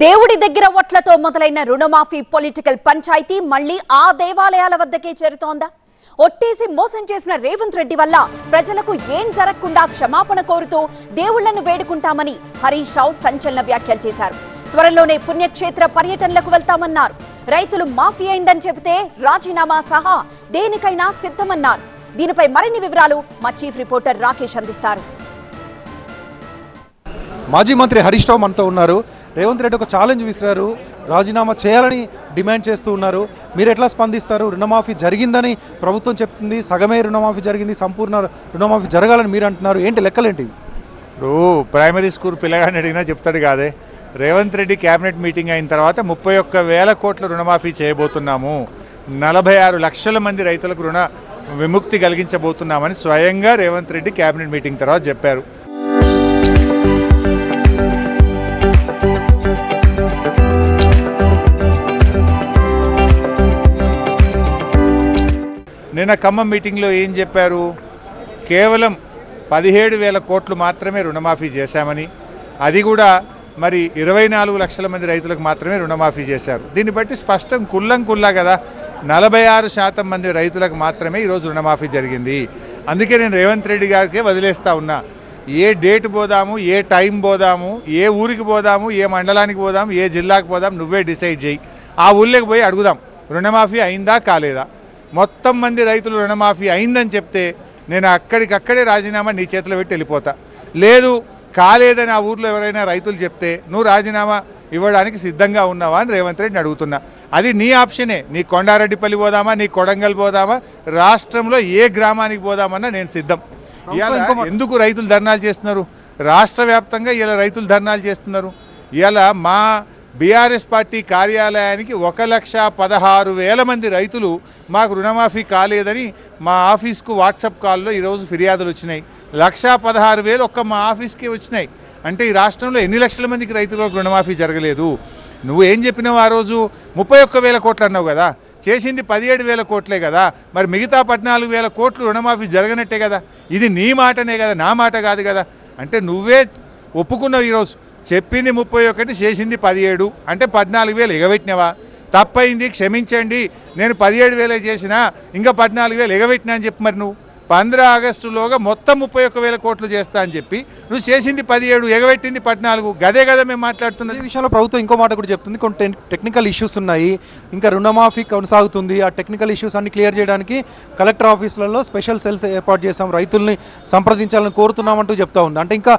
దేవుడి దగ్గర ఓట్లతో మొదలైన రుణమాఫీ పొలిటికల్ పంచాయతీ మళ్ళీ ఆ దేవాలయాల వద్దకే చేరుతోందా? ఒట్టేసి మోసం చేసిన రేవంత్ రెడ్డి వల్ల ప్రజలకు ఏం జరగకుండా క్షమాపణ కోరుతూ దేవుళ్లను వేడుకుంటామని హరీష్ రావు సంచలన వ్యాఖ్యలు చేశారు. త్వరలోనే పుణ్యక్షేత్ర పర్యటనలకు వెళ్తామన్నారు. రైతులు మాఫీ అయిందని చెబితే రాజీనామా సహా దేనికైనా సిద్ధమన్నారు. దీనిపై మరిన్ని వివరాలు మా చీఫ్ రిపోర్టర్ రాకేష్ అందిస్తారు. మాజీ మంత్రి హరీష్ రావు మనతో ఉన్నారు. రేవంత్ రెడ్డి ఒక ఛాలెంజ్ విసిరారు, రాజీనామా చేయాలని డిమాండ్ చేస్తూ ఉన్నారు. మీరు ఎట్లా స్పందిస్తారు? రుణమాఫీ జరిగిందని ప్రభుత్వం చెప్తుంది, సగమే రుణమాఫీ జరిగింది, సంపూర్ణ రుణమాఫీ జరగాలని మీరు అంటున్నారు. ఏంటి లెక్కలేంటి? ఇప్పుడు ప్రైమరీ స్కూల్ పిల్లగాని అడిగినా చెప్తాడు కాదే. రేవంత్ రెడ్డి క్యాబినెట్ మీటింగ్ అయిన తర్వాత 31,000 కోట్ల రుణమాఫీ చేయబోతున్నాము, 46 లక్షల మంది రైతులకు రుణ విముక్తి కలిగించబోతున్నామని స్వయంగా రేవంత్ రెడ్డి క్యాబినెట్ మీటింగ్ తర్వాత చెప్పారు. నిన్న ఖమ్మం మీటింగ్లో ఏం చెప్పారు? కేవలం 17,000 కోట్లు మాత్రమే రుణమాఫీ చేశామని, అది కూడా మరి 24 లక్షల మంది రైతులకు మాత్రమే రుణమాఫీ చేశారు. దీన్ని బట్టి స్పష్టం కుల్లా కదా, 46% మంది రైతులకు మాత్రమే ఈరోజు రుణమాఫీ జరిగింది. అందుకే నేను రేవంత్ రెడ్డి గారికే వదిలేస్తా ఉన్నా. ఏ డేట్ పోదాము, ఏ టైం పోదాము, ఏ ఊరికి పోదాము, ఏ మండలానికి పోదాము, ఏ జిల్లాకు పోదాం, నువ్వే డిసైడ్ చేయి. ఆ ఊళ్ళకి పోయి అడుగుదాం, రుణమాఫీ అయిందా కాలేదా. మొత్తం మంది రైతులు రుణమాఫీ అయిందని చెప్తే నేను అక్కడికక్కడే రాజీనామా నీ చేతిలో పెట్టి వెళ్ళిపోతా. లేదు కాలేదని ఆ ఊర్లో ఎవరైనా రైతులు చెప్తే నువ్వు రాజీనామా ఇవ్వడానికి సిద్ధంగా ఉన్నావా అని రేవంత్ రెడ్డిని అడుగుతున్నా. అది నీ ఆప్షనే. నీ కొండారెడ్డిపల్లి పోదామా, నీ కొడంగల్ పోదామా, రాష్ట్రంలో ఏ గ్రామానికి పోదామన్నా నేను సిద్ధం. ఇవాళ ఎందుకు రైతులు ధర్నాలు చేస్తున్నారు? రాష్ట్ర వ్యాప్తంగా ఇలా రైతులు ధర్నాలు చేస్తున్నారు. ఇవాళ మా బీఆర్ఎస్ పార్టీ కార్యాలయానికి 1,16,000 మంది రైతులు మాకు రుణమాఫీ కాలేదని మా ఆఫీస్కు వాట్సాప్ కాల్లో ఈరోజు ఫిర్యాదులు వచ్చినాయి. 1,16,000 ఒక్క మా ఆఫీస్కే వచ్చినాయి. అంటే ఈ రాష్ట్రంలో ఎన్ని లక్షల మందికి రైతులకు రుణమాఫీ జరగలేదు? నువ్వు ఏం చెప్పినావు? ఆ రోజు 31,000 కోట్లు అన్నావు కదా, చేసింది 17,000 కోట్లే కదా, మరి మిగతా 14,000 కోట్లు రుణమాఫీ జరగనట్టే కదా. ఇది నీ మాటనే కదా, నా మాట కాదు కదా. అంటే నువ్వే ఒప్పుకున్నావు. ఈరోజు చెప్పింది 31, చేసింది 17, అంటే 14,000 ఎగబెట్టినవా? తప్పైంది, క్షమించండి, నేను 17,000 చేసినా ఇంకా 14,000 ఎగబెట్టినా అని చెప్పి మరి నువ్వు 15 ఆగస్టులోగా మొత్తం 31,000 కోట్లు చేస్తా అని చెప్పి నువ్వు చేసింది 17, ఎగబెట్టింది 14. గదే కదా మేము మాట్లాడుతున్నది. ఈ విషయంలో ప్రభుత్వం ఇంకో మాట కూడా చెప్తుంది, కొన్ని టెక్నికల్ ఇష్యూస్ ఉన్నాయి, ఇంకా రుణమాఫీ కొనసాగుతుంది. ఆ టెక్నికల్ ఇష్యూస్ అన్ని క్లియర్ చేయడానికి కలెక్టర్ ఆఫీసులలో స్పెషల్ సెల్స్ ఏర్పాటు చేసాం, రైతుల్ని సంప్రదించాలని కోరుతున్నామంటూ చెప్తా ఉంది. అంటే ఇంకా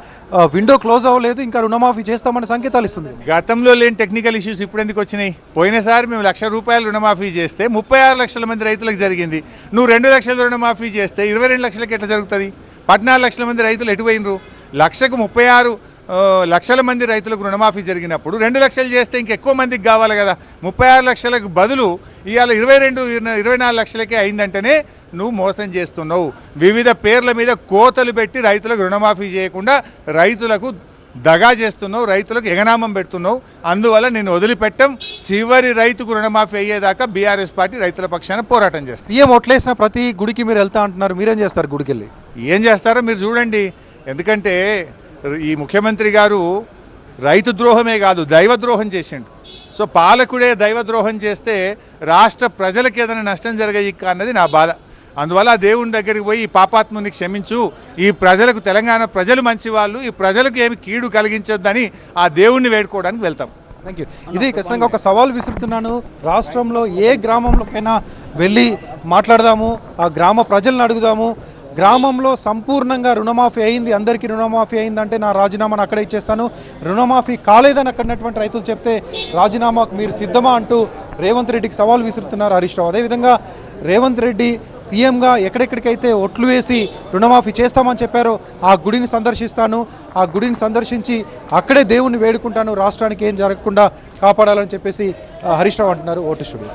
విండో క్లోజ్ అవ్వలేదు, ఇంకా రుణమాఫీ చేస్తామని సంకేతాలు ఇస్తుంది. గతంలో లేని టెక్నికల్ ఇష్యూస్ ఇప్పుడు ఎందుకు వచ్చినాయి? పోయినసారి మేము ₹1,00,000 రుణమాఫీ చేస్తే 36 లక్షల మంది రైతులకు జరిగింది. నువ్వు 2 లక్షల రుణమాఫీ చేస్తే 22 లక్షలకి ఎట్లా జరుగుతుంది? 14 లక్షల మంది రైతులు ఎటు పోయినరు? 36 లక్షల మంది రైతులకు రుణమాఫీ జరిగినప్పుడు 2 లక్షలు చేస్తే ఇంకెక్కువ మందికి కావాలి కదా. 36 లక్షలకు బదులు ఇవాళ 24 లక్షలకే అయిందంటేనే నువ్వు మోసం చేస్తున్నావు. వివిధ పేర్ల మీద కోతలు పెట్టి రైతులకు రుణమాఫీ చేయకుండా రైతులకు దగా చేస్తున్నావు, రైతులకు ఎగనామం పెడుతున్నావు. అందువల్ల నేను వదిలిపెట్టం. చివరి రైతుకు రుణమాఫీ అయ్యేదాకా బీఆర్ఎస్ పార్టీ రైతుల పక్షాన పోరాటం చేస్తారు. సీఎం ఓట్లేసిన ప్రతి గుడికి మీరు వెళ్తా అంటున్నారు, మీరేం చేస్తారు? గుడికి వెళ్ళి ఏం చేస్తారో మీరు చూడండి. ఎందుకంటే ఈ ముఖ్యమంత్రి గారు రైతు ద్రోహమే కాదు, దైవద్రోహం చేసిండు. సో పాలకుడే దైవద్రోహం చేస్తే రాష్ట్ర ప్రజలకు ఏదైనా నష్టం జరగయిక్క అన్నది నా బాధ. అందువల్ల దేవుని దగ్గరికి పోయి ఈ పాపాత్ముని క్షమించు, ఈ ప్రజలకు, తెలంగాణ ప్రజలు మంచి వాళ్ళు, ఈ ప్రజలకు ఏమి కీడు కలిగించొద్దని ఆ దేవుణ్ణి వేడుకోవడానికి వెళ్తాం. Thank you. ఇది ఖచ్చితంగా ఒక సవాల్ విసురుతున్నాను. రాష్ట్రంలో ఏ గ్రామంలోకైనా వెళ్ళి మాట్లాడదాము, ఆ గ్రామ ప్రజలను అడుగుదాము. గ్రామంలో సంపూర్ణంగా రుణమాఫీ అయింది, అందరికీ రుణమాఫీ అయిందంటే నా రాజీనామాను అక్కడే ఇచ్చేస్తాను, రుణమాఫీ కాలేదని అక్కడున్నటువంటి రైతులు చెప్తే రాజీనామాకు మీరు సిద్ధమా అంటూ రేవంత్ రెడ్డికి సవాల్ విసురుతున్నారు హరీష్ రావు. అదేవిధంగా రేవంత్ రెడ్డి సీఎంగా ఎక్కడెక్కడికైతే ఒట్లు వేసి రుణమాఫీ చేస్తామని చెప్పారో ఆ గుడిని సందర్శిస్తాను, ఆ గుడిని సందర్శించి అక్కడే దేవుణ్ణి వేడుకుంటాను, రాష్ట్రానికి ఏం జరగకుండా కాపాడాలని చెప్పేసి హరీష్ రావు అంటున్నారు. Vote studio.